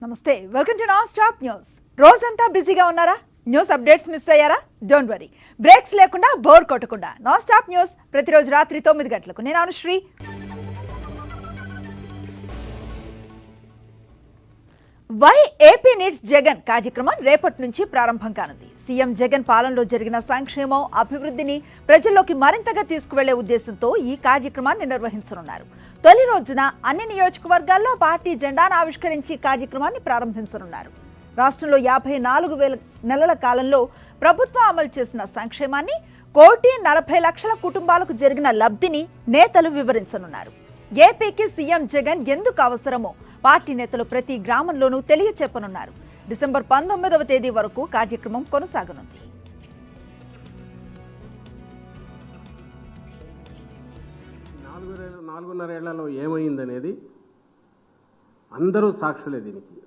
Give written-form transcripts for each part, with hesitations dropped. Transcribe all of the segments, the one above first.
నమస్తే welcome to non stop news. రోజంతా బిజీగా ఉన్నారా? న్యూస్ అప్డేట్స్ మిస్ అయ్యారా? డోంట్ వరీ, బ్రేక్స్ లేకుండా బోర్ కొట్టకుండా నాన్ స్టాప్ న్యూస్ ప్రతిరోజు రాత్రి 9 గంటలకు. నేను Anushree. Why AP needs Jagan కార్యక్రమం రేపటి నుంచి ప్రారంభం కానుంది. సీఎం జగన్ పాలనలో జరిగిన సంక్షేమం, అభివృద్ధిని ప్రజల్లోకి మరింతగా తీసుకువెళ్లే ఉద్దేశంతో ఈ కార్యక్రమాన్ని నిర్వహించనున్నారు. తొలి రోజున అన్ని నియోజకవర్గాల్లో పార్టీ జెండాను ఆవిష్కరించి కార్యక్రమాన్ని ప్రారంభించనున్నారు. రాష్ట్రంలో 54,000 నెలల కాలంలో ప్రభుత్వం అమలు చేసిన సంక్షేమాన్ని, 1,40,00,000 కుటుంబాలకు జరిగిన లబ్ధిని నేతలు వివరించనున్నారు. ఏపీకి సీఎం జగన్ ఎందుకు అవసరమో పార్టీ నేతలు ప్రతి గ్రామంలోనూ తెలియచెప్పనున్నారు. డిసెంబర్ 19వ తేదీ వరకు కార్యక్రమం కొనసాగనుంది. నాలుగున్నరేళ్లలో ఏమైందనేది అందరూ సాక్షులే. దీనికి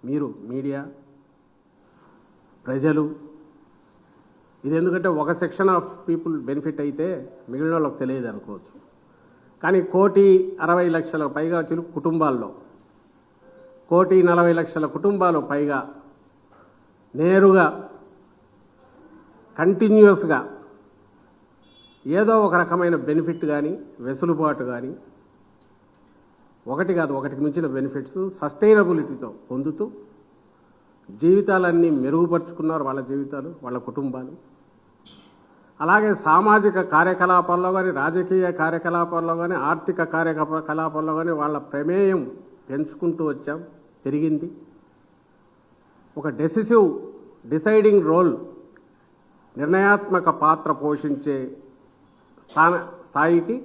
మీరు మీడియా, ప్రజలు, ఇది ఎందుకంటే ఒక సెక్షన్ ఆఫ్ పీపుల్ బెనిఫిట్ అయితే మిగిలిన వాళ్ళకి తెలియదు అనుకోవచ్చు. కానీ 1,60,00,000 పైగా కుటుంబాల్లో 1,40,00,000 కుటుంబాలు పైగా నేరుగా కంటిన్యూస్గా ఏదో ఒక రకమైన బెనిఫిట్ కానీ, వెసులుబాటు కానీ, ఒకటి కాదు ఒకటికి మించిన బెనిఫిట్స్ సస్టైనబిలిటీతో పొందుతూ జీవితాలన్నీ మెరుగుపరుచుకున్నారు. వాళ్ళ జీవితాలు, వాళ్ళ కుటుంబాలు. అలాగే సామాజిక కార్యకలాపాల్లో కానీ, రాజకీయ కార్యకలాపాల్లో కానీ, ఆర్థిక కార్యకలాపాల్లో కానీ వాళ్ళ ప్రమేయం పెంచుకుంటూ వచ్చాం, పెరిగింది. ఒక డిసైడింగ్ రోల్, నిర్ణయాత్మక పాత్ర పోషించే స్థాయికి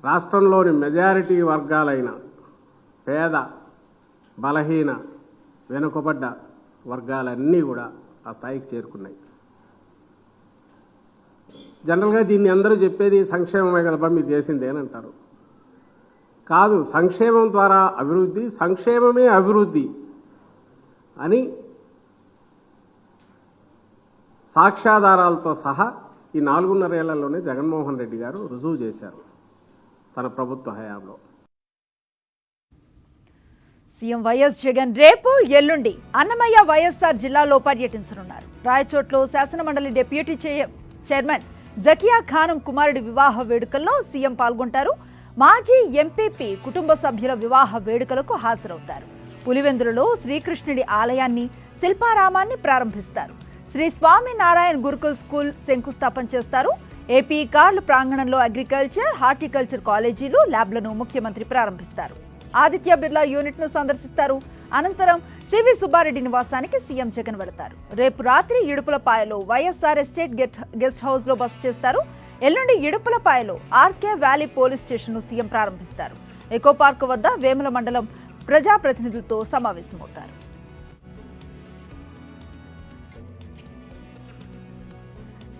రాష్ట్రంలోని మెజారిటీ వర్గాలైన పేద, బలహీన, వెనుకబడ్డ వర్గాలన్నీ కూడా ఆ స్థాయికి చేరుకున్నాయి. జనరల్గా దీన్ని అందరూ చెప్పేది సంక్షేమమే కదబ్బా మీరు చేసింది అని అంటారు. కాదు, సంక్షేమం ద్వారా అభివృద్ధి, సంక్షేమమే అభివృద్ధి అని సాక్ష్యాధారాలతో సహా ఈ 4.5 ఏళ్లలోనే జగన్మోహన్ రెడ్డి గారు రుజువు చేశారు తన ప్రభుత్వ హయాంలో. సీఎం వైఎస్ జగన్ రేపు, ఎల్లుండి అన్నమయ్య, వైఎస్ఆర్ జిల్లాలో పర్యటించనున్నారు. రాయచోట్లో శాసనమండలి డిప్యూటీ చైర్మన్ జకియా ఖానం కుమారుడి వివాహ వేడుకల్లో సీఎం పాల్గొంటారు. మాజీ ఎంపీపీ కుటుంబ సభ్యుల వివాహ వేడుకలకు హాజరవుతారు. పులివెందులలో శ్రీకృష్ణుడి ఆలయాన్ని, శిల్పారామాన్ని ప్రారంభిస్తారు. శ్రీ స్వామినారాయణ గురుకుల్ స్కూల్ శంకుస్థాపన చేస్తారు. ఏపీ కార్లు ప్రాంగణంలో అగ్రికల్చర్, హార్టికల్చర్ కాలేజీలు, ల్యాబ్లను ముఖ్యమంత్రి ప్రారంభిస్తారు. ఆదిత్య బిర్లా యూనిట్ ను సందర్శిస్తారు. అనంతరం సివి సుబ్బారెడ్డి నివాసానికి సీఎం జగన్ వెళతారు. రేపు రాత్రి ఇడుపులపాయలో వైఎస్ఆర్ ఎస్టేట్ గెస్ట్ హౌస్ లో బస చేస్తారు. ఎల్లుండి ఇడుపులపాయలో ఆర్కే వ్యాలీ పోలీస్ స్టేషన్ ను సీఎం ప్రారంభిస్తారు. ఎకో పార్క్ వద్ద వేముల మండలం ప్రజాప్రతినిధులతో సమావేశమవుతారు.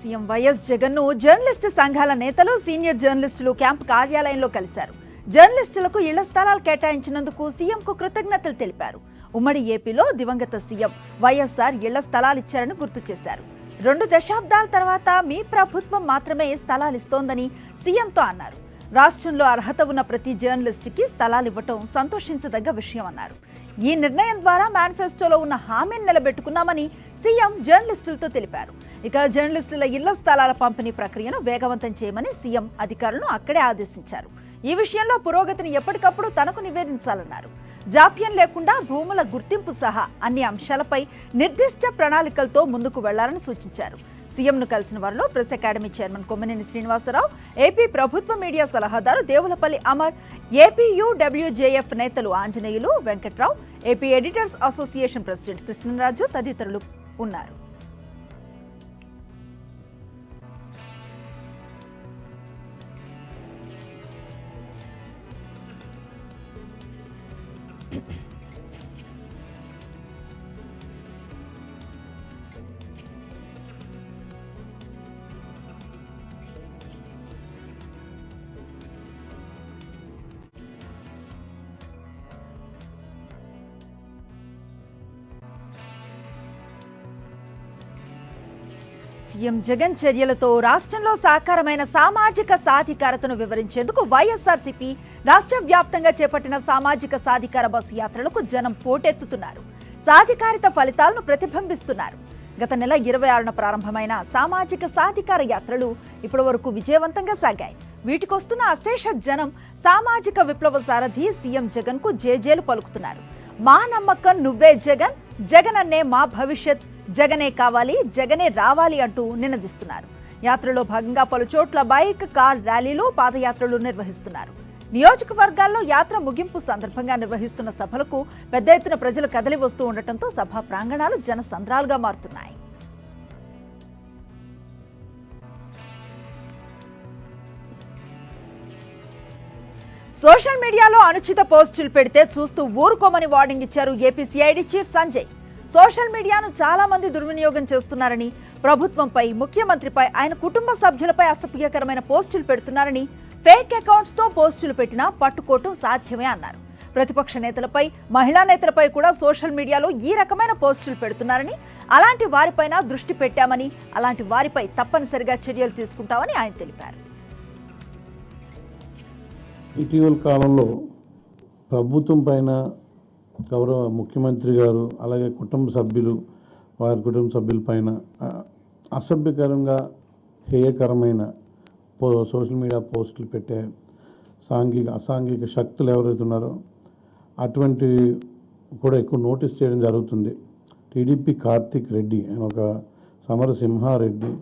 సీఎం వైఎస్ జగన్ ను జర్నలిస్టు సంఘాల నేతలు, సీనియర్ జర్నలిస్టులు క్యాంపు కార్యాలయంలో కలిశారు. జర్నలిస్టులకు ఇళ్ల స్థలాలు కేటాయించినందుకు సీఎంకు కృతజ్ఞతలు తెలిపారు. ఉమ్మడి ఏపీలో దివంగత సీఎం వైఎస్ఆర్ ఇళ్ల స్థలాలిచ్చారని గుర్తు చేశారు. 2 దశాబ్దాల తర్వాత మీ ప్రభుత్వం మాత్రమే స్థలాలిస్తోందని సీఎంతో అన్నారు. రాష్ట్రంలో అర్హత ఉన్న ప్రతి జర్నలిస్టుకి స్థలాలు ఇవ్వటం సంతోషించదగ్గ విషయం అన్నారు. ఈ నిర్ణయం ద్వారా మేనిఫెస్టోలో ఉన్న హామీని నిలబెట్టుకున్నామని సీఎం జర్నలిస్టులతో తెలిపారు. ఇక జర్నలిస్టుల ఇళ్ల స్థలాల పంపిణీ ప్రక్రియను వేగవంతం చేయమని సీఎం అధికారులను అక్కడే ఆదేశించారు. ఈ విషయంలో పురోగతిని ఎప్పటికప్పుడు తనకు నివేదించాలన్నారు. జాప్యం లేకుండా భూముల గుర్తింపు సహా అన్ని అంశాలపై నిర్దిష్ట ప్రణాళికలతో ముందుకు వెళ్లాలని సూచించారు. సీఎంను కలిసిన వారిలో press academy chairman Kommineni Srinivasarao, AP ప్రభుత్వ మీడియా సలహాదారు దేవులపల్లి అమర్, ఏపీయూడబ్ల్యూజేఎఫ్ నేతలు Anjaneyulu, Venkatrao, AP editors association president Krishnaraju తదితరులు ఉన్నారు. సీఎం జగన్ చర్యలతో రాష్ట్రంలో సాకారమైన సామాజిక సాధికారతను వివరించేందుకు వైఎస్ఆర్సీపీ రాష్ట్ర వ్యాప్తంగా చేపట్టిన సామాజిక సాధికార బస్సు యాత్రలకు జనం పోటెత్తుతున్నారు. సాధికారిత ఫలితాలను ప్రతిబింబిస్తున్నారు. గత నెల 26న ప్రారంభమైన సామాజిక సాధికార యాత్రలు ఇప్పటి వరకు విజయవంతంగా సాగాయి. వీటికొస్తున్న అశేష జనం సామాజిక విప్లవ సారథి సీఎం జగన్ కు జేజేలు పలుకుతున్నారు. మా నమ్మకం నువ్వే జగన్, జగనన్నే మా భవిష్యత్, జగనే కావాలి, జగనే రావాలి అంటూ నినదిస్తున్నారు. యాత్రలో భాగంగా పలు చోట్ల బైక్, కార్ ర్యాలీలు, పాదయాత్రలు నిర్వహిస్తున్నారు. నియోజకవర్గాల్లో యాత్ర ముగింపు సందర్భంగా నిర్వహిస్తున్న సభలకు పెద్ద ఎత్తున ప్రజలు కదలి వస్తూ ఉండటంతో సభా ప్రాంగణాలు జనసంద్రాలుగా మారుతున్నాయి. సోషల్ మీడియాలో అనుచిత పోస్టులు పెడితే చూస్తూ ఊరుకోమని వార్నింగ్ ఇచ్చారు AP CID chief Sanjay. Social మీడియాను చాలా మంది దుర్వినియోగం చేస్తున్నారని, ప్రభుత్వంపై, ముఖ్యమంత్రిపై, ఆయన కుటుంబ సభ్యులపై అసభ్యకరమైన పోస్టులు పెడుతున్నారని, ఫేక్ అకౌంట్స్ తో పోస్టులు పెట్టినా పట్టుకోవటం సాధ్యమే అన్నారు. ప్రతిపక్ష నేతలపై, మహిళా నేతలపై కూడా సోషల్ మీడియాలో ఈ రకమైన పోస్టులు పెడుతున్నారని, అలాంటి వారిపైన దృష్టి పెట్టామని, అలాంటి వారిపై తప్పనిసరిగా చర్యలు తీసుకుంటామని ఆయన తెలిపారు. ఇటీవల కాలంలో ప్రభుత్వం పైన గౌరవ ముఖ్యమంత్రి గారు అలాగే కుటుంబ సభ్యులు, వారి కుటుంబ సభ్యుల పైన అసభ్యకరంగా హేయకరమైన సోషల్ మీడియా పోస్టులు పెట్టే అసాంఘిక శక్తులు ఎవరైతే ఉన్నారో అటువంటి కూడా ఎక్కువ నోటీస్ చేయడం జరుగుతుంది. టీడీపీ కార్తిక్ రెడ్డి ఆయన ఒక సమరసింహారెడ్డి,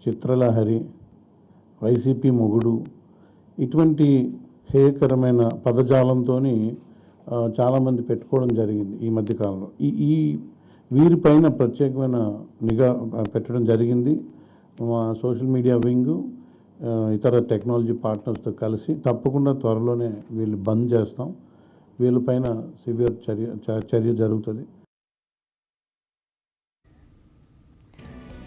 చిత్రలహరి, వైసీపీ మొగుడు, ఇటువంటి హేయకరమైన పదజాలంతో చాలామంది పెట్టుకోవడం జరిగింది ఈ మధ్యకాలంలో. ఈ వీరిపైన ప్రత్యేకమైన నిఘా పెట్టడం జరిగింది. మా సోషల్ మీడియా వింగ్ ఇతర టెక్నాలజీ పార్ట్నర్స్తో కలిసి తప్పకుండా త్వరలోనే వీళ్ళు బంద్ చేస్తాం. వీళ్ళపైన సివియర్ చర్య జరుగుతుంది.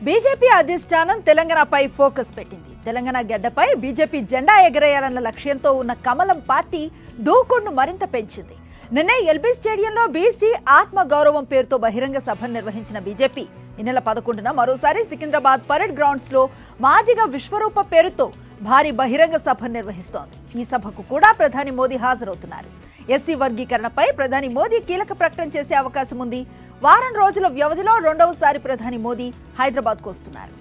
బీజేపీ అధిష్టానం తెలంగాణపై ఫోకస్ పెట్టింది. తెలంగాణ గడ్డపై బీజేపీ జెండా ఎగరేయాలన్న లక్ష్యంతో ఉన్న కమలం పార్టీ దూకుడును మరింత పెంచింది. నిన్నే ఎల్బీ స్టేడియంలో బీసీ ఆత్మ గౌరవం పేరుతో బహిరంగ సభ నిర్వహించిన బీజేపీ ఈ నెల 11న మరోసారి సికింద్రాబాద్ పరేడ్ గ్రౌండ్స్ లో మాదిగ విశ్వరూప పేరుతో భారీ బహిరంగ సభ నిర్వహిస్తోంది. ఈ సభకు కూడా ప్రధాని మోదీ హాజరవుతున్నారు. ఎస్సీ వర్గీకరణపై ప్రధాని మోదీ కీలక ప్రకటన చేసే అవకాశం ఉంది. వారం రోజుల వ్యవధిలో రెండవసారి ప్రధాని మోదీ హైదరాబాద్కు వస్తున్నారు.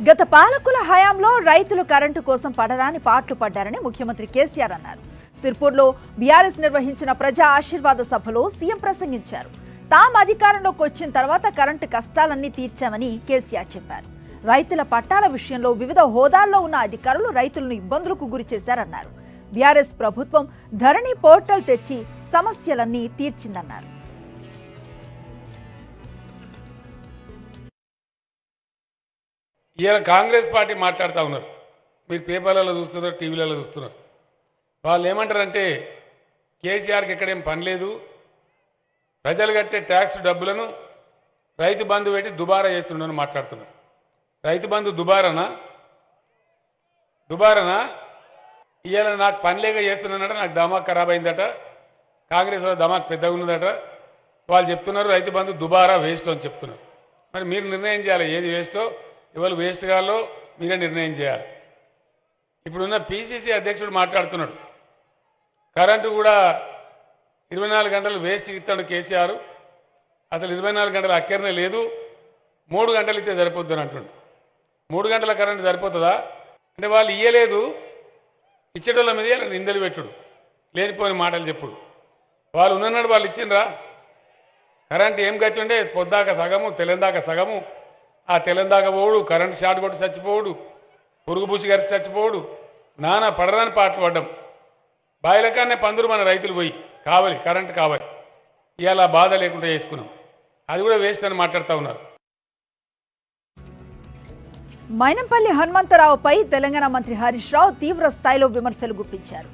గత పాలకుల హయాంలో రైతులు కరెంటు కోసం పడరాని పాట్లు పడ్డారని ముఖ్యమంత్రి కేసీఆర్ అన్నారు. సిర్పూర్లో బీఆర్ఎస్ నిర్వహించిన ప్రజా ఆశీర్వాద సభలో సీఎం ప్రసంగించారు. తాము అధికారంలోకి వచ్చిన తర్వాత కరెంటు కష్టాలన్నీ తీర్చామని కేసీఆర్ చెప్పారు. రైతుల పట్టాల విషయంలో వివిధ హోదాల్లో ఉన్న అధికారులు రైతులను ఇబ్బందులకు గురి చేశారన్నారు. బీఆర్ఎస్ ప్రభుత్వం ధరణి పోర్టల్ తెచ్చి సమస్యలన్నీ తీర్చిందన్నారు. ఇవాళ కాంగ్రెస్ పార్టీ మాట్లాడుతూ ఉన్నారు. మీరు పేపర్లలో చూస్తున్నారు, టీవీలలో చూస్తున్నారు. వాళ్ళు ఏమంటారంటే కేసీఆర్కి ఎక్కడేం పని లేదు, ప్రజలు కట్టే ట్యాక్స్ డబ్బులను రైతు బంధు పెట్టి దుబారా చేస్తున్నాను మాట్లాడుతున్నారు. రైతు బంధు దుబారానా? ఇవాళ నాకు పని లేక చేస్తున్నానట, నాకు దమాక్ ఖరాబ్ అయిందట, కాంగ్రెస్ వాళ్ళ దమాక్ పెద్దగా ఉన్నదట. వాళ్ళు చెప్తున్నారు రైతు బంధు దుబారా వేస్ట్ అని చెప్తున్నారు. మరి మీరు నిర్ణయం చేయాలి ఏది వేస్టో, ఎవరు వేస్ట్ కాలో మీరే నిర్ణయం చేయాలి. ఇప్పుడున్న పిసిసి అధ్యక్షుడు మాట్లాడుతున్నాడు, కరెంటు కూడా 24 గంటలు వేస్ట్ ఇస్తాడు కేసీఆర్, అసలు 24 గంటల అక్కరనే లేదు, 3 గంటలు ఇస్తే సరిపోద్దు అని అంటుండు. 3 గంటల కరెంటు సరిపోతుందా అంటే వాళ్ళు ఇయ్యలేదు, ఇచ్చేటోళ్ళ మీద నిందలు పెట్టుడు, లేనిపోని మాటలు చెప్పుడు. వాళ్ళు ఉన్ననాడు వాళ్ళు ఇచ్చిండ్రా? కరెంటు ఏం గతి ఉండే, పొద్దాక సగము తెలందాక సగము, ఆ తెలందాక పోవుడు, కరెంటు షార్ట్ కొట్టి చచ్చిపోవుడు, పురుగు పూసి గరిచి చచ్చిపోవుడు, నానా పడరాని పాటలు పడ్డం. బాయిలకాన్నే పందురు మన రైతులు పోయి కావాలి కరెంటు కావాలి, ఇవాళ బాధ లేకుండా చేసుకున్నాం, అది కూడా వేస్ట్ అని మాట్లాడుతూ ఉన్నారు. మైనంపల్లి హనుమంతరావుపై తెలంగాణ మంత్రి హరీష్ రావు తీవ్ర స్థాయిలో విమర్శలు గుప్పించారు.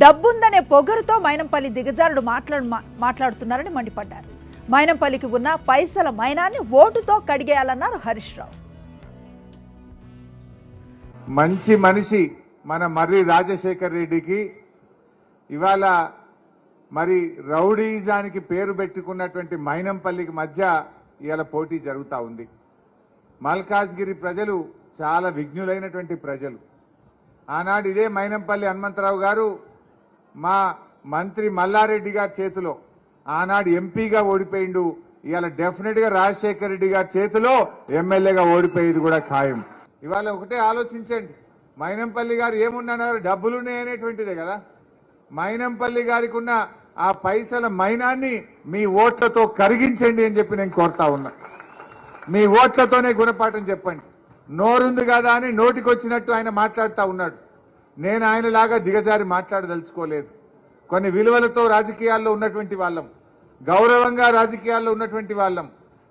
డబ్బుందనే పొగరుతో మైనంపల్లి దిగజారుడు మాట్లాడుతున్నారని మండిపడ్డారు. మైనంపల్లికి ఉన్న పైసల మైనాన్ని ఓటుతో కడిగేయాలన్నారు హరీష్ రావు. మంచి మనిషి మన మర్రి రాజశేఖర్ రెడ్డికి ఇవాళ మరి రౌడీజానికి పేరు పెట్టుకున్నటువంటి మైనంపల్లికి మధ్య ఇవాళ పోటీ జరుగుతూ ఉంది. మల్కాజ్గిరి ప్రజలు చాలా విఘ్నులైనటువంటి ప్రజలు. ఆనాడు ఇదే మైనంపల్లి హనుమంతరావు గారు మా మంత్రి మల్లారెడ్డి గారి చేతిలో ఆనాడు ఎంపీగా ఓడిపోయిండు. ఇవాళ డెఫినెట్గా రాజశేఖర రెడ్డి గారి చేతిలో ఎమ్మెల్యేగా ఓడిపోయేది కూడా ఖాయం. ఇవాళ ఒకటే ఆలోచించండి, మైనంపల్లి గారు ఏమున్నారు, డబ్బులున్నాయనేటువంటిదే కదా. మైనంపల్లి గారికి ఉన్న ఆ పైసల మైనాన్ని మీ ఓట్లతో కరిగించండి అని చెప్పి నేను కోరుతా ఉన్నా. మీ ఓట్లతోనే గుణపాఠం చెప్పండి. నోరుంది కదా అని నోటికొచ్చినట్టు ఆయన మాట్లాడుతూ ఉన్నాడు. నేను ఆయనలాగా దిగజారి మాట్లాడదలుచుకోలేదు. కొన్ని విలువలతో రాజకీయాల్లో ఉన్నటువంటి వాళ్ళం, గౌరవంగా రాజకీయాల్లో ఉన్నటువంటి వాళ్ళం,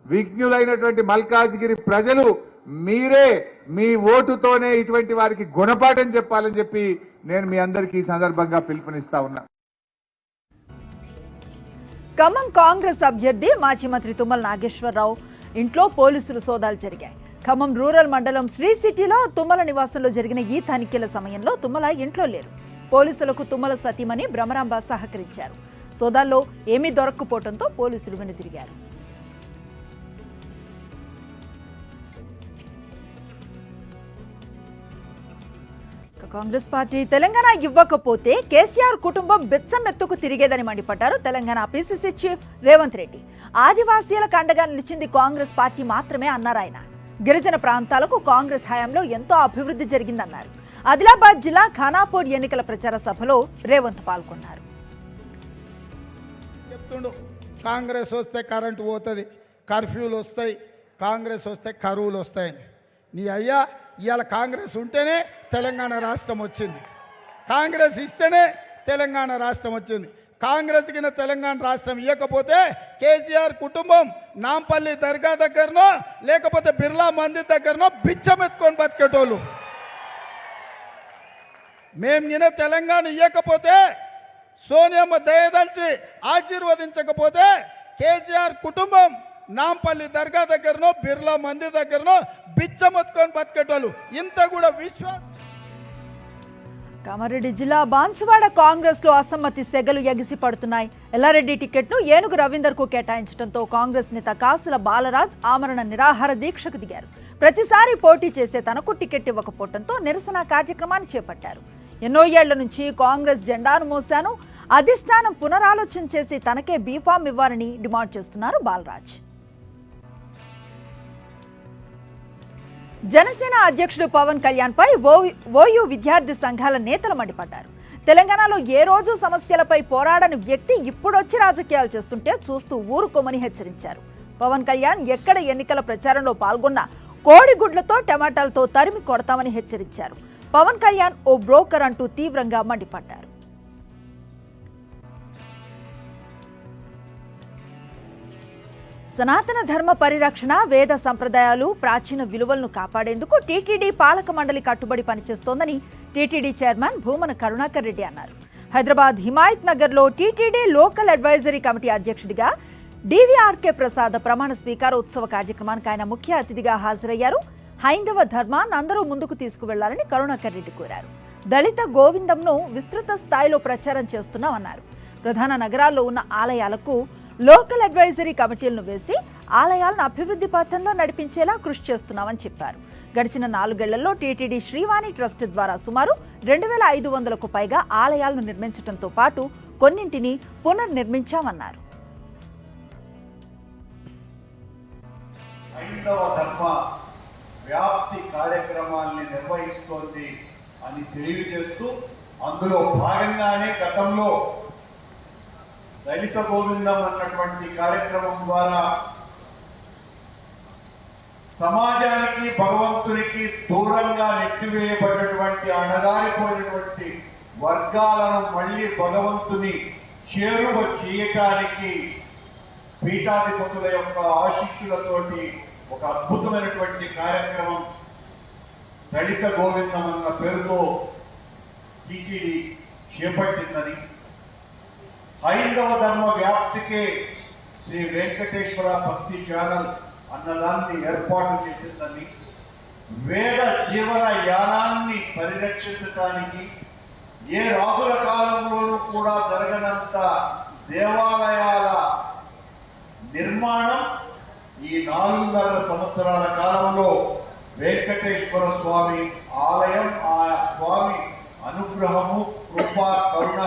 విజ్ఞులైనటువంటి మల్కాజ్గిరి ప్రజలు మీరే మీ ఓటుతోనే ఇటువంటి వారికి గుణపాఠం చెప్పాలని చెప్పి నేను మీ అందరికీ ఈ సందర్భంగా పిలుపునిస్తా ఉన్నా. ఖమ్మం కాంగ్రెస్ అభ్యర్థి మాజీ మంత్రి తుమ్మల నాగేశ్వరరావు ఇంట్లో పోలీసులు సోదాలు జరిగాయి. ఖమ్మం రూరల్ మండలం శ్రీ సిటీలో తుమ్మల నివాసంలో జరిగిన ఈ తనిఖీల సమయంలో తుమ్మల ఇంట్లో లేరు. పోలీసులకు తుమ్మల సతీమణి భ్రమరాంబ సహకరించారు. సోదాల్లో ఏమీ దొరక్కపోవడంతో పోలీసులు వెనుదిరిగారు. కాంగ్రెస్ పార్టీ తెలంగాణ ఇవ్వకపోతే కేసీఆర్ కుటుంబం బెచ్చమెత్తుకు తిరిగేదని మండిపడ్డారు తెలంగాణ పిసిసి చీఫ్ రేవంత్ రెడ్డి. ఆదివాసీలకు అండగా నిలిచింది కాంగ్రెస్ పార్టీ మాత్రమే అన్నారు ఆయన. గిరిజన ప్రాంతాలకు కాంగ్రెస్ హయాంలో ఎంతో అభివృద్ధి జరిగిందన్నారు. ఆదిలాబాద్ జిల్లా ఖానాపూర్ ఎన్నికల ప్రచార సభలో రేవంత్ పాల్గొన్నారు. కాంగ్రెస్ వస్తే కరెంటు పోతుంది, కర్ఫ్యూలు వస్తాయి, కాంగ్రెస్ వస్తే కరువులు వస్తాయని. నీ అయ్యా ఇవాళ కాంగ్రెస్ ఉంటేనే తెలంగాణ రాష్ట్రం వచ్చింది, కాంగ్రెస్ ఇస్తేనే తెలంగాణ రాష్ట్రం వచ్చింది. కాంగ్రెస్ కింద తెలంగాణ రాష్ట్రం ఇవ్వకపోతే కేసీఆర్ కుటుంబం నాంపల్లి దర్గా దగ్గరనో లేకపోతే బిర్లా మందిర్ దగ్గరనో బిచ్చమెత్తుకొని బతికేటోళ్ళు. మేము కింద తెలంగాణ ఇవ్వకపోతే, సోనియమ్మ దయదలిచి ఆశీర్వదించకపోతే కేసీఆర్ కుటుంబం నాంపల్లి దర్గా దగ్గరనో బిర్లా మందిర్ దగ్గరనో బిచ్చమెత్తుకొని బతికేటోళ్ళు. ఇంత కూడా విశ్వాసం. కామారెడ్డి జిల్లా బాన్సువాడ కాంగ్రెస్ లో అసమ్మతి సెగలు ఎగిసి పడుతున్నాయి. ఎల్లారెడ్డి టికెట్ ను ఏనుగు రవీందర్ కు కేటాయించడంతో కాంగ్రెస్ నేత కాసుల బాలరాజ్ ఆమరణ నిరాహార దీక్షకు దిగారు. ప్రతిసారి పోటీ చేసే తనకు టికెట్ ఇవ్వకపోవడంతో నిరసన కార్యక్రమాన్ని చేపట్టారు. ఎన్నో ఏళ్ల నుంచి కాంగ్రెస్ జెండాను మోశాను, అధిష్టానం పునరాలోచన చేసి తనకే బీఫామ్ ఇవ్వాలని డిమాండ్ చేస్తున్నారు బాలరాజ్. జనసేన అధ్యక్షుడు పవన్ కళ్యాణ్ పై ఓయూ విద్యార్థి సంఘాల నేతలు మండిపడ్డారు. తెలంగాణలో ఏ రోజు సమస్యలపై పోరాడని వ్యక్తి ఇప్పుడొచ్చి రాజకీయాలు చేస్తుంటే చూస్తూ ఊరుకోమని హెచ్చరించారు. పవన్ కళ్యాణ్ ఎక్కడ ఎన్నికల ప్రచారంలో పాల్గొన్నా కోడిగుడ్లతో టమాటాలతో తరిమి కొడతామని హెచ్చరించారు. పవన్ కళ్యాణ్ ఓ బ్రోకర్ అంటూ తీవ్రంగా మండిపడ్డారు. సనాతన ధర్మ పరిరక్షణ, వేద సంప్రదాయాలు, ప్రాచీన విలువలను కాపాడేందుకు టీటీడీ పాలక మండలి కట్టుబడి పనిచేస్తోందని టీటీడీ చైర్మన్ భూమన కరుణాకర్ రెడ్డి అన్నారు. హైదరాబాద్ హిమాయత్ నగర్లో టీటీడీ లోకల్ అడ్వైజరీ కమిటీ అధ్యక్షుడిగా డివిఆర్కే ప్రసాద్ ప్రమాణ స్వీకారోత్సవ కార్యక్రమానికి ఆయన ముఖ్య అతిథిగా హాజరయ్యారు. హైందవ ధర్మాన్ని అందరూ ముందుకు తీసుకువెళ్లాలని కరుణాకర్ రెడ్డి కోరారు. దళిత గోవిందంను విస్తృత స్థాయిలో ప్రచారం చేస్తున్నామన్నారు. ప్రధాన నగరాల్లో ఉన్న ఆలయాలకు లోకల్ అడ్వైజరీ కమిటీలను వేసి ఆలయాలను అభివృద్ధి పథంలో నడిపించేలా కృషి చేస్తున్నామని చెప్పారు. గడిచిన 4 ఏళ్లలో టీటీడీ శ్రీవాణి ట్రస్ట్ ద్వారా సుమారు 2500కు పైగా ఆలయాలను నిర్మించడంతో పాటు కొన్నింటిని పునర్నిర్మించామన్నారు. హైందవ ధర్మ వ్యాప్తి కార్యక్రమాల్ని నిర్వహిస్తోంది అని తెలియజేస్తూ, అందులో భాగంగానే గతంలో దళిత గోవిందం అన్నటువంటి కార్యక్రమం ద్వారా సమాజానికి, భగవంతునికి దూరంగా నెట్టివేయబడినటువంటి అణగారిపోయినటువంటి వర్గాలను మళ్ళీ భగవంతుని చేరువ చేయటానికి పీఠాధిపతుల యొక్క ఆశీస్సులతోటి ఒక అద్భుతమైనటువంటి కార్యక్రమం దళిత గోవిందం అన్న పేరుతో టీటీడీ చేపట్టిందని, హైందవ ధర్మ వ్యాప్తికే శ్రీ వెంకటేశ్వర భక్తి ఛానల్ అన్నదాన్ని ఏర్పాటు చేసిందని, వేద జీవన యానాన్ని పరిరక్షించడానికి, ఏ రాజుల కాలంలోనూ కూడా జరగనంత దేవాలయాల నిర్మాణం ఈ 4.5 సంవత్సరాల కాలంలో వెంకటేశ్వర స్వామి ఆలయం, ఆ స్వామి అనుగ్రహము, కృపా, కరుణ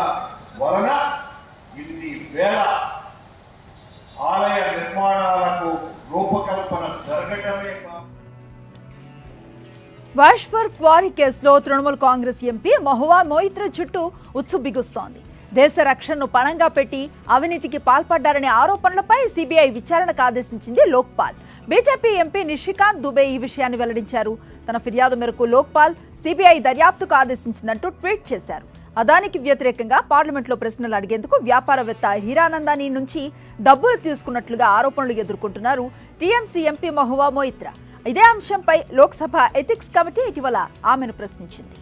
వలన ఇన్ని వేల ఆలయ నిర్మాణాలకు రూపకల్పన జరగటమే కాదు. వాష్పూర్ క్వారీ కేసులో తృణమూల్ కాంగ్రెస్ ఎంపీ మహువా మొయిత్రా చుట్టూ ఉచ్చు బిగుస్తోంది. దేశ రక్షణను పణంగా పెట్టి అవినీతికి పాల్పడ్డారనే ఆరోపణలపై సిబిఐ విచారణకు ఆదేశించింది లోక్పాల్. బీజేపీ ఎంపీ నిషికాంత్ దుబే ఈ విషయాన్ని వెల్లడించారు. తన ఫిర్యాదు మేరకు లోక్పాల్ సిబిఐ దర్యాప్తుకు ఆదేశించిందంటూ ట్వీట్ చేశారు. అదానికి వ్యతిరేకంగా పార్లమెంట్లో ప్రశ్నలు అడిగేందుకు వ్యాపారవేత్త హీరానందాని నుంచి డబ్బులు తీసుకున్నట్లుగా ఆరోపణలు ఎదుర్కొంటున్నారు టీఎంసీ ఎంపీ మహువా మొయిత్రా. ఇదే అంశంపై లోక్సభ ఎథిక్స్ కమిటీ ఇటీవల ఆమెను ప్రశ్నించింది.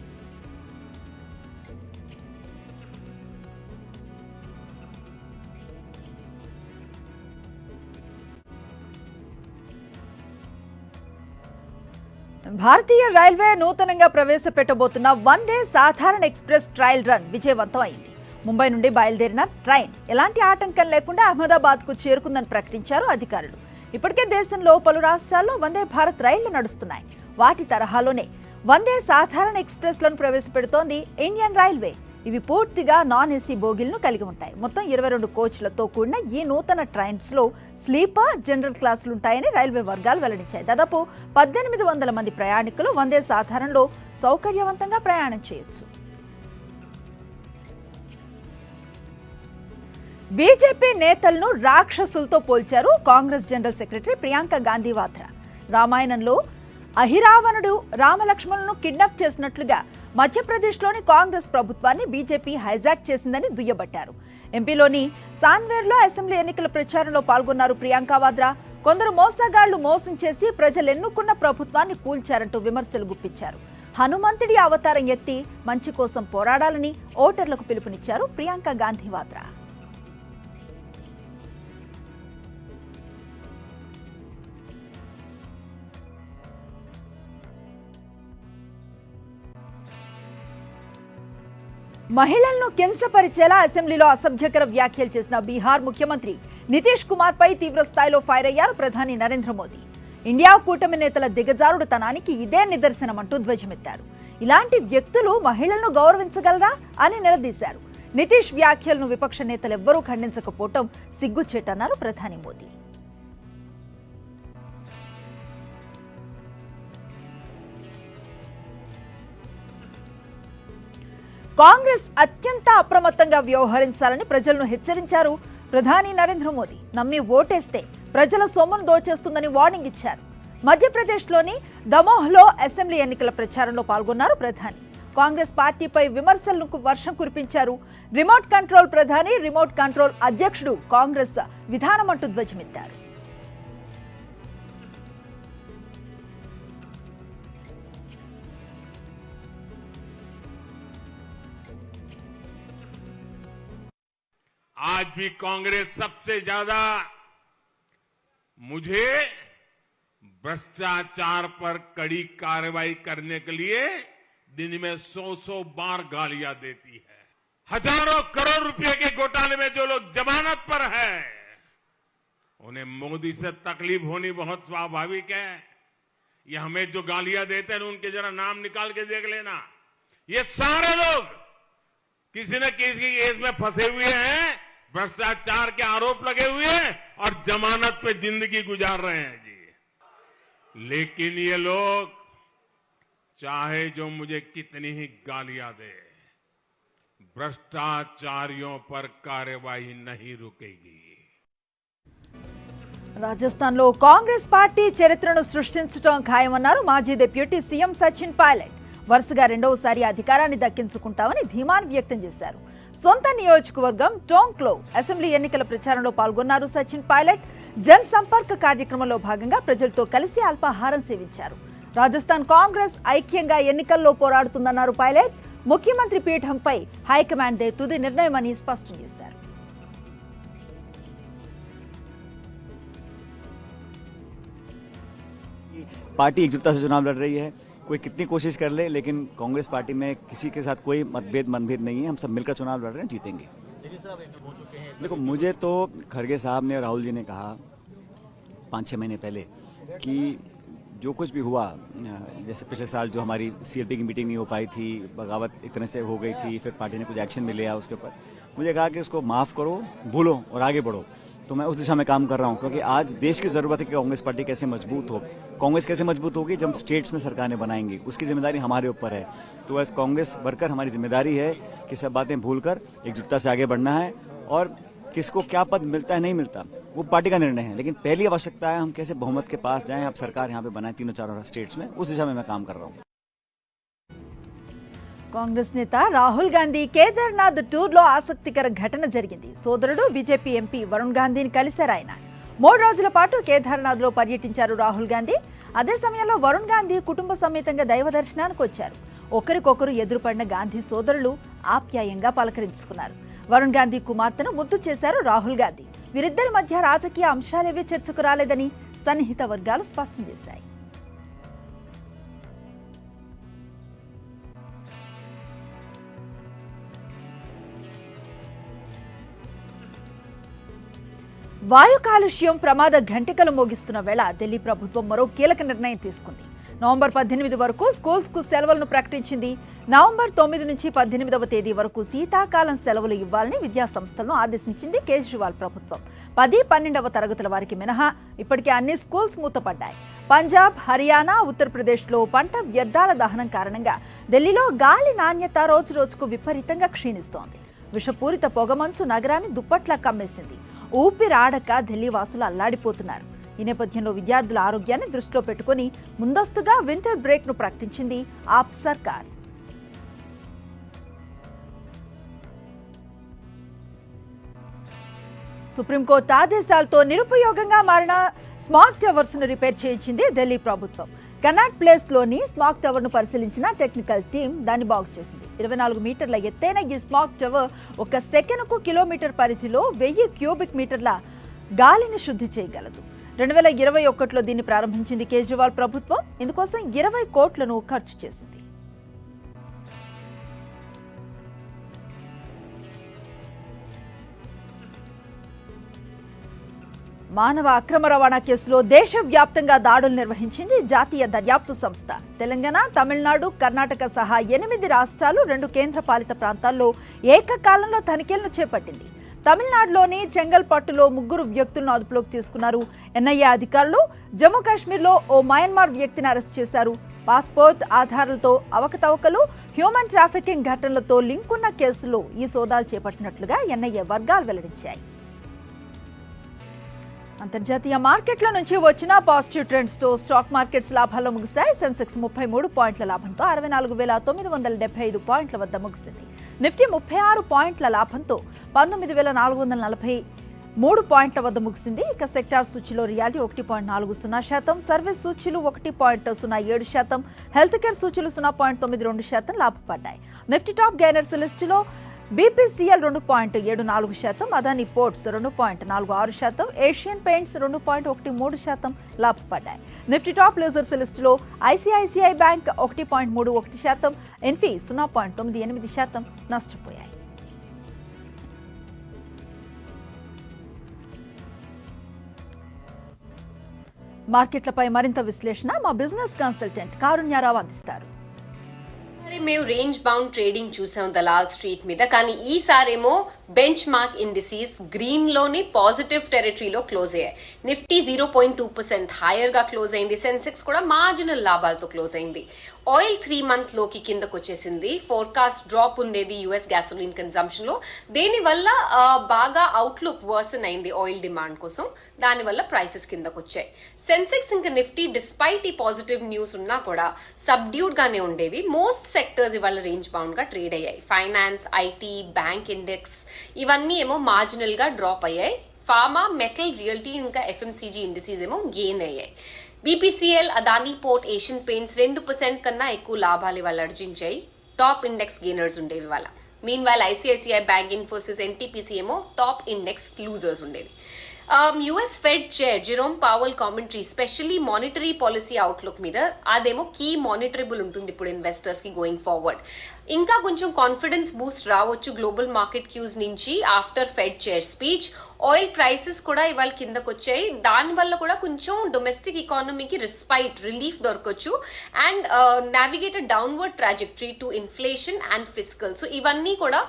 భారతీయ రైల్వే నూతనంగా ప్రవేశపెట్టబోతున్న వందే సాధారణ ఎక్స్ప్రెస్ ట్రయల్ రన్ విజయవంతం అయింది. ముంబై నుండి బయలుదేరిన ట్రైన్ ఎలాంటి ఆటంకం లేకుండా అహ్మదాబాద్కు చేరుకుందని ప్రకటించారు అధికారులు. ఇప్పటికే దేశంలో పలు రాష్ట్రాల్లో వందే భారత్ రైళ్లు నడుస్తున్నాయి. వాటి తరహాలోనే వందే సాధారణ ఎక్స్ప్రెస్లను ప్రవేశపెడుతోంది ఇండియన్ రైల్వే. ఇవి పూర్తిగా నాన్ ఏసీ బోగీలను కలిగి ఉంటాయి. మొత్తం 22 కోచ్లతో కూడిన ఈ నూతన ట్రైన్స్ లో స్లీపర్, జనరల్ క్లాసులు ఉంటాయని రైల్వే వర్గాలు వెల్లడించాయి. దాదాపు 1800 మంది ప్రయాణికులు వందే సాధారణలో సౌకర్యవంతంగా ప్రయాణం చేయొచ్చు. బీజేపీ నేతలను రాక్షసులతో పోల్చారు కాంగ్రెస్ జనరల్ సెక్రటరీ ప్రియాంక గాంధీ వాద్రా. రామాయణంలో అహిరావణుడు రామలక్ష్మణులను కిడ్నాప్ చేసినట్లుగా మధ్యప్రదేశ్లోని కాంగ్రెస్ ప్రభుత్వాన్ని బీజేపీ హైజాక్ చేసిందని దుయ్యబట్టారు. ఎంపీలోని సాన్వేర్లో అసెంబ్లీ ఎన్నికల ప్రచారంలో పాల్గొన్నారు ప్రియాంక వాద్రా. కొందరు మోసగాళ్లు మోసం చేసి ప్రజలు ఎన్నుకున్న ప్రభుత్వాన్ని కూల్చారంటూ విమర్శలు గుప్పించారు. హనుమంతుడి అవతారం ఎత్తి మంచి కోసం పోరాడాలని ఓటర్లకు పిలుపునిచ్చారు ప్రియాంక గాంధీ వాద్రా. మహిళలను కించపరిచేలా అసెంబ్లీలో అసభ్యకర వ్యాఖ్యలు చేసిన బీహార్ ముఖ్యమంత్రి నితీష్ కుమార్ పై తీవ్ర స్థాయిలో ఫైర్ అయ్యారు ప్రధాని నరేంద్ర మోదీ. ఇండియా కూటమి నేతల దిగజారుడుతనానికి ఇదే నిదర్శనమంటూ ధ్వజమెత్తారు. ఇలాంటి వ్యక్తులు మహిళలను గౌరవించగలరా అని నిలదీశారు. నితీష్ వ్యాఖ్యలను విపక్ష నేతలెవ్వరూ ఖండించకపోవటం సిగ్గుచేటన్నారు ప్రధాని మోదీ. కాంగ్రెస్ అత్యంత అప్రమత్తంగా వ్యవహరించాలని ప్రజలను హెచ్చరించారు ప్రధాని నరేంద్ర మోదీ. నమ్మి ఓటేస్తే ప్రజల సొమ్మును దోచేస్తుందని వార్నింగ్ ఇచ్చారు. మధ్యప్రదేశ్లోని దమోహ్లో అసెంబ్లీ ఎన్నికల ప్రచారంలో పాల్గొన్నారు ప్రధాని. కాంగ్రెస్ పార్టీపై విమర్శలకు వర్షం కురిపించారు. రిమోట్ కంట్రోల్ ప్రధాని, రిమోట్ కంట్రోల్ అధ్యక్షుడు కాంగ్రెస్ విధానమంటూ ధ్వజమెత్తారు. आज भी कांग्रेस सबसे ज्यादा मुझे भ्रष्टाचार पर कड़ी कार्रवाई करने के लिए दिन में 100 बार गालियां देती है। हजारों करोड़ रुपए के घोटाले में जो लोग जमानत पर है उन्हें मोदी से तकलीफ होनी बहुत स्वाभाविक है। ये हमें जो गालियां देते हैं उनके जरा नाम निकाल के देख लेना। ये सारे लोग किसी न किसी केस में फंसे हुए हैं, भ्रष्टाचार के आरोप लगे हुए हैं और जमानत पे जिंदगी गुजार रहे हैं जी। लेकिन ये लोग चाहे जो मुझे कितनी ही गालियां दे, भ्रष्टाचारियों पर कार्रवाई नहीं रुकेगी। రాజస్థాన్లో కాంగ్రెస్ పార్టీ చరిత్రను సృష్టించడం ఖాయమన్నారు మాజీ డిప్యూటీ సీఎం సచిన్ పైలట్. వరుసగా రెండవసారి అధికారాన్ని దక్కించుకుంటామని ధీమాను వ్యక్తం చేశారు. సొంత నియోజకవర్గం టోంక్లో అసెంబ్లీ ఎన్నికల ప్రచారంలో పాల్గొన్నారు సచిన్ పైలట్. జన్ సంపర్క్ కార్యక్రమంలో భాగంగా ప్రజలతో కలిసి అల్పాహారం సేవించారు. రాజస్థాన్ కాంగ్రెస్ ఐక్యంగా ఎన్నికల్లో పోరాడుతుందన్నారు పైలట్. ముఖ్యమంత్రి పీఠంపై హైకమాండ్దే తుది నిర్ణయమని స్పష్టం చేశారు. पार्टी एकजुटता से चुनाव लड़ रही है। कोई कितनी कोशिश कर ले, लेकिन कांग्रेस पार्टी में किसी के साथ कोई मनभेद नहीं है। हम सब मिलकर चुनाव लड़ रहे हैं, जीतेंगे। देखो, मुझे तो खड़गे साहब ने और राहुल जी ने कहा 5-6 महीने पहले कि जो कुछ भी हुआ, जैसे पिछले साल जो हमारी CLP की मीटिंग नहीं हो पाई थी, बगावत एक तरह से हो गई थी, फिर पार्टी ने कुछ एक्शन भी लिया उसके ऊपर, मुझे कहा कि उसको माफ़ करो, भूलो और आगे बढ़ो। तो मैं उस दिशा में काम कर रहा हूँ, क्योंकि आज देश की ज़रूरत है कि कांग्रेस पार्टी कैसे मजबूत हो। कांग्रेस कैसे मजबूत होगी? जब स्टेट्स में सरकारें बनाएंगी, उसकी जिम्मेदारी हमारे ऊपर है। तो एज कांग्रेस वर्कर हमारी जिम्मेदारी है कि सब बातें भूलकर एकजुटता से आगे बढ़ना है, और किसको क्या पद मिलता है नहीं मिलता वो पार्टी का निर्णय है, लेकिन पहली आवश्यकता है हम कैसे बहुमत के पास जाएं, आप सरकार यहाँ पे बनाएं 3-4 स्टेट्स में। उस दिशा में मैं काम कर रहा हूँ। కాంగ్రెస్ నేత రాహుల్ గాంధీ కేదార్నాథ్ టూర్లో ఆసక్తికర ఘటన జరిగింది. సోదరుడు బీజేపీ ఎంపీ వరుణ్ గాంధీని కలిశారు. ఆయన 3 రోజుల పాటు కేదార్నాథ్లో పర్యటించారు రాహుల్ గాంధీ. అదే సమయంలో వరుణ్ గాంధీ కుటుంబ సమేతంగా దైవ దర్శనానికి వచ్చారు. ఒకరికొకరు ఎదురుపడిన గాంధీ సోదరులు ఆప్యాయంగా పలకరించుకున్నారు. వరుణ్ గాంధీ కుమార్తెను ముద్దు చేశారు రాహుల్ గాంధీ. వీరిద్దరి మధ్య రాజకీయ అంశాలేవీ చర్చకు రాలేదని సన్నిహిత వర్గాలు స్పష్టం చేశాయి. వాయు కాలుష్యం ప్రమాద ఘంటికలు మోగిస్తున్న వేళ ఢిల్లీ ప్రభుత్వం మరో కీలక నిర్ణయం తీసుకుంది. నవంబర్ 18 వరకు స్కూల్స్కు సెలవులను ప్రకటించింది. నవంబర్ 9 నుంచి 18వ తేదీ వరకు శీతాకాలం సెలవులు ఇవ్వాలని విద్యాసంస్థలను ఆదేశించింది కేజ్రీవాల్ ప్రభుత్వం. 10-12వ తరగతుల వారికి మినహా ఇప్పటికే అన్ని స్కూల్స్ మూతపడ్డాయి. పంజాబ్, హర్యానా, ఉత్తరప్రదేశ్లో పంట వ్యర్థాల దహనం కారణంగా ఢిల్లీలో గాలి నాణ్యత రోజురోజుకు విపరీతంగా క్షీణిస్తోంది. విషపూరిత పొగమంచు నగరాన్ని దుప్పట్లా కమ్మేసింది. ఊపిరాడక ఢిల్లీ వాసులు అల్లాడిపోతున్నారు. ఈ నేపథ్యంలో విద్యార్థుల ఆరోగ్యాన్ని దృష్టిలో పెట్టుకుని ముందస్తుగా వింటర్ బ్రేక్ ను ప్రకటించింది ఆప్ సర్కార్. సుప్రీంకోర్టు ఆదేశాలతో నిరుపయోగంగా మారిన స్మాగ్ టవర్స్ ను రిపేర్ చేయించింది ఢిల్లీ ప్రభుత్వం. కనాట్ ప్లేస్ లోని స్మాగ్ టవర్ ను పరిశీలించిన టెక్నికల్ టీం దాన్ని బాగు చేసింది. 24 మీటర్ల ఎత్తైన ఈ స్మాగ్ టవర్ ఒక సెకనుకు కిలోమీటర్ పరిధిలో 1000 క్యూబిక్ మీటర్ల గాలిని శుద్ధి చేయగలదు. 2021లో దీన్ని ప్రారంభించింది కేజ్రీవాల్ ప్రభుత్వం. ఇందుకోసం 20 కోట్లను ఖర్చు చేసింది. మానవ అక్రమ రవాణా కేసులో దేశవ్యాప్తంగా దాడులు నిర్వహించింది జాతీయ దర్యాప్తు సంస్థ. తెలంగాణ, తమిళనాడు, కర్ణాటక సహా 8 రాష్ట్రాలు, 2 కేంద్రపాలిత ప్రాంతాల్లో ఏకకాలంలో తనిఖీలను చేపట్టింది. తమిళనాడులోని చెంగల్పట్టులో 3 వ్యక్తులను అదుపులోకి తీసుకున్నారు. ఎన్ఐఏ అధికారులు జమ్మూ కాశ్మీర్లో ఓ మయన్మార్ వ్యక్తిని అరెస్ట్ చేశారు. పాస్పోర్ట్ ఆధారాలతో అవకతవకలు, హ్యూమన్ ట్రాఫికింగ్ ఘటనలతో లింకున్న కేసులో ఈ సోదాలు చేపట్టినట్లుగా ఎన్ఐఏ వర్గాలు వెల్లడించాయి. అంతర్జాతీయ మార్కెట్ల నుంచి వచ్చిన పాజిటివ్ ట్రెండ్స్ తో స్టాక్ మార్కెట్స్ లాభాల్లో ముగిశాయి. సెన్సెక్స్ 33 పాయింట్ల లాభంతో 64,975 పాయింట్ల వద్ద ముగిసింది. నిఫ్టీ 36 పాయింట్ల లాభంతో 19,443 పాయింట్ల వద్ద ముగిసింది. ఇక సెక్టార్ సూచీలో రియాలిటీ 1.40%, సర్వీస్ సూచీలు 1.07%, హెల్త్ కేర్ సూచీలు 0.92% లాభపడ్డాయి. నిఫ్టీ టాప్ గెయినర్స్ లిస్టులో BPCL 2.74%, Adani Ports 2.46%, Asian Paints 2.13% లాభపడ్డాయి. నిఫ్టీ టాప్ లూజర్స్ లిస్టులో ICICI బ్యాంక్ 1.31%, ఎన్ఫీ 0.98% నష్టపోయాయి. మార్కెట్లపై మరింత విశ్లేషణ మా బిజినెస్ కన్సల్టెంట్ కారుణ్యారావు అందిస్తారు. మేము రేంజ్ బౌండ్ ట్రేడింగ్ చూసాం దలాల్ స్ట్రీట్ మీద, కానీ ఈసారేమో బెంచ్ మార్క్ ఇండిసీస్ గ్రీన్ లోని పాజిటివ్ టెరిటరీలో క్లోజ్ అయ్యాయి. నిఫ్టీ 0.2% హైయర్ గా క్లోజ్ అయింది. సెన్సెక్స్ కూడా మార్జినల్ లాభాలతో క్లోజ్ అయింది. ఆయిల్ 3 month లోకి కిందకు వచ్చేసింది. ఫోర్కాస్ట్ డ్రాప్ ఉండేది యుఎస్ గ్యాసోలిన్ కన్సంప్షన్ లో. దీనివల్ల బాగా అవుట్లుక్ వర్సన్ అయింది ఆయిల్ డిమాండ్ కోసం. దానివల్ల ప్రైసెస్ కిందకు వచ్చాయి. సెన్సెక్స్ ఇంకా నిఫ్టీ డిస్పైట్ ఈ పాజిటివ్ న్యూస్ ఉన్నా కూడా సబ్డ్యూడ్ గానే ఉండేవి. మోస్ట్ సెక్టర్స్ ఇవాళ రేంజ్ బౌండ్ గా ట్రేడ్ అయ్యాయి. ఫైనాన్స్, ఐటీ, బ్యాంక్ ఇండెక్స్ ఇవన్నీ ఏమో మార్జినల్ గా డ్రాప్ అయ్యాయి. ఫార్మా, మెటల్, రియల్టీ ఇంకా FMCG ఇండిసీస్ ఏమో గెయిన్ అయ్యాయి. BPCL, Adani port, Asian paints 2% కన్నా ఎక్కువ లాభాలు ఇవాళ ఆర్జించాయి. టాప్ ఇండెక్స్ గెయినర్స్ ఉండేవి ఇవాళ. Meanwhile ICICI bank, Infosys, NTPC ఏమో టాప్ ఇండెక్స్ లూజర్స్ ఉండేవి. US Fed chair Jerome Powell commentary specially monetary policy outlook మీద అదేమో కీ మానిటరబుల్ ఉంటుంది ఇప్పుడు ఇన్వెస్టర్స్ కి గోయింగ్ ఫార్వర్డ్. ఇంకా కొంచెం కాన్ఫిడెన్స్ బూస్ట్ రావచ్చు గ్లోబల్ మార్కెట్ క్యూస్ నుంచి after Fed chair speech. Oil prices కూడా ఇవాళ కిందకు వచ్చాయి, దానివల్ల కూడా కొంచెం డొమెస్టిక్ ఎకానమీకి రిలీఫ్ దొరకవచ్చు and navigated downward trajectory to inflation and fiscal. So ఇవన్నీ కూడా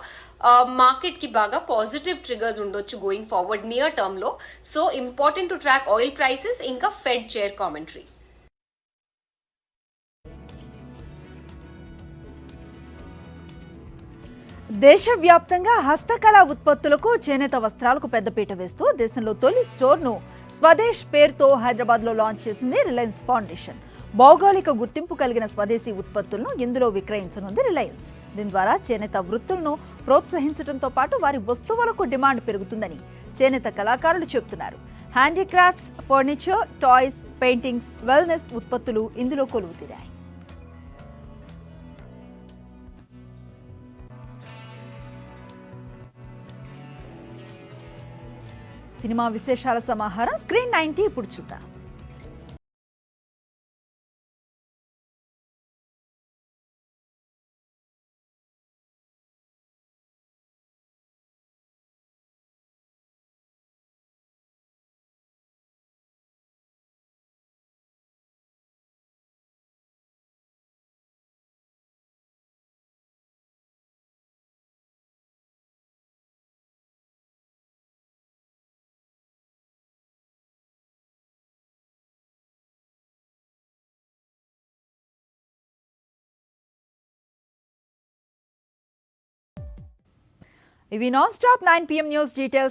మార్కెట్ కి బాగా పాజిటివ్ ట్రిగర్స్ ఉండొచ్చు గోయింగ్ ఫార్వర్డ్ నియర్ టర్మ్ లో. So important to track oil prices ఇంకా ఫెడ్ చైర్ కామెంటరీ. దేశవ్యాప్తంగా హస్తకళా ఉత్పత్తులకు చేనేత వస్త్రాలకు పెద్దపీట వేస్తూ దేశంలో తొలి స్టోర్ను స్వదేశ్ పేరుతో హైదరాబాద్లో లాంచ్ చేసింది రిలయన్స్ ఫౌండేషన్. భౌగోళిక గుర్తింపు కలిగిన స్వదేశీ ఉత్పత్తులను ఇందులో విక్రయించనుంది రిలయన్స్. దీని ద్వారా చేనేత వృత్తులను ప్రోత్సహించడంతో పాటు వారి వస్తువులకు డిమాండ్ పెరుగుతుందని చేనేత కళాకారులు చెబుతున్నారు. Handicrafts, furniture, toys, paintings, wellness ఉత్పత్తులు ఇందులో కొలువుతీరాయి. సినిమా విశేషాల సమాహారం స్క్రీన్ 90 ఇప్పుడు చూద్దాం. ఇవి non stop 9 PM news details.